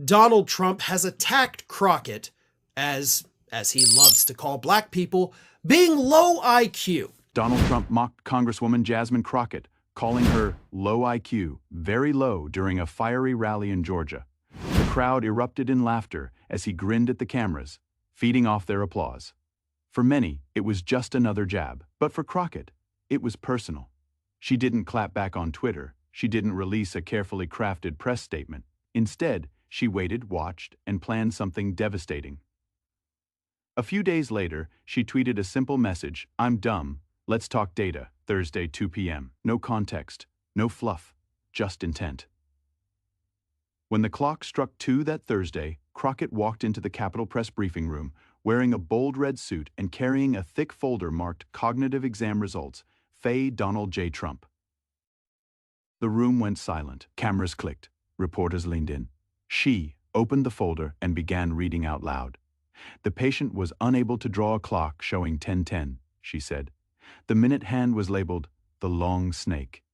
Donald Trump has attacked Crockett, as he loves to call black people, being low IQ. Donald Trump mocked Congresswoman Jasmine Crockett, calling her low IQ, very low, during a fiery rally in Georgia. The crowd erupted in laughter as he grinned at the cameras, feeding off their applause. For many, it was just another jab, but for Crockett, it was personal. She didn't clap back on Twitter. She didn't release a carefully crafted press statement. Instead, she waited, watched, and planned something devastating. A few days later, she tweeted a simple message: "I'm dumb. Let's talk data, Thursday 2 p.m. No context, no fluff, just intent." When the clock struck 2 that Thursday, Crockett walked into the Capitol Press briefing room, wearing a bold red suit and carrying a thick folder marked Cognitive Exam Results, Faye Donald J. Trump. The room went silent. Cameras clicked. Reporters leaned in. She opened the folder and began reading out loud. "The patient was unable to draw a clock showing 10:10, she said. The minute hand was labeled the long snake.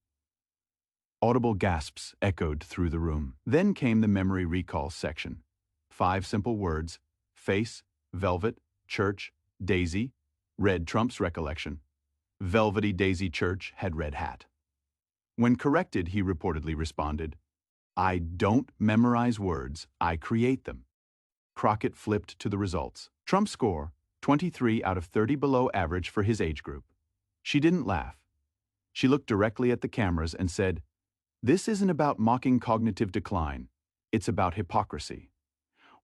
Audible gasps echoed through the room. Then came the memory recall section. 5 simple words: face, velvet, church, daisy. Read Trump's recollection. Velvety daisy church had red hat. When corrected, he reportedly responded, "I don't memorize words, I create them." Crockett flipped to the results. Trump's score, 23 out of 30, below average for his age group. She didn't laugh. She looked directly at the cameras and said, "This isn't about mocking cognitive decline. It's about hypocrisy.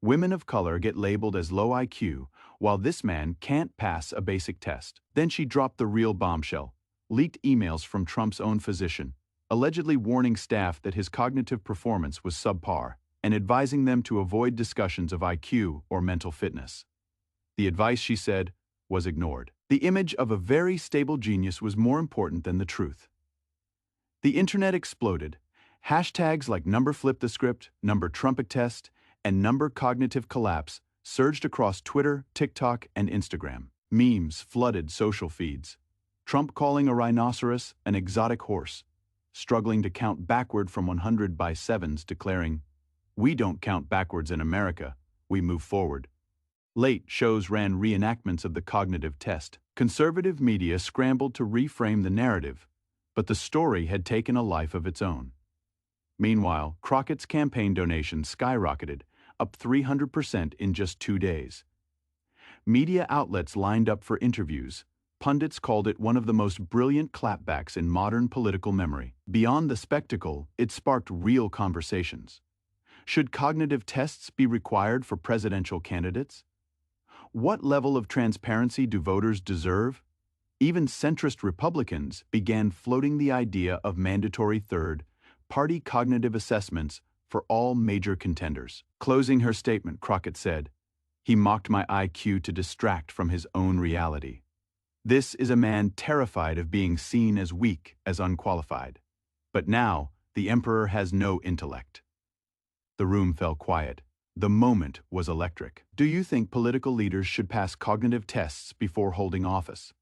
Women of color get labeled as low IQ, while this man can't pass a basic test." Then she dropped the real bombshell: leaked emails from Trump's own physician, allegedly warning staff that his cognitive performance was subpar and advising them to avoid discussions of IQ or mental fitness. The advice, she said, was ignored. The image of a very stable genius was more important than the truth. The internet exploded. Hashtags like #FlipTheScript, #TrumpetTest, and #cognitive collapse surged across Twitter, TikTok, and Instagram. Memes flooded social feeds. Trump calling a rhinoceros an exotic horse, struggling to count backward from 100 by 7s, declaring, "We don't count backwards in America, we move forward." Late shows ran reenactments of the cognitive test. Conservative media scrambled to reframe the narrative, but the story had taken a life of its own. Meanwhile, Crockett's campaign donations skyrocketed, up 300% in just 2 days. Media outlets lined up for interviews. Pundits called it one of the most brilliant clapbacks in modern political memory. Beyond the spectacle, it sparked real conversations. Should cognitive tests be required for presidential candidates? What level of transparency do voters deserve? Even centrist Republicans began floating the idea of mandatory third-party cognitive assessments for all major contenders. Closing her statement, Crockett said, "He mocked my IQ to distract from his own reality. This is a man terrified of being seen as weak, as unqualified. But now, the emperor has no intellect." The room fell quiet. The moment was electric. Do you think political leaders should pass cognitive tests before holding office?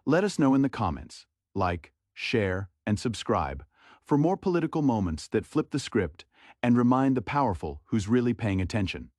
Let us know in the comments. Like, share, and subscribe for more political moments that flip the script and remind the powerful who's really paying attention.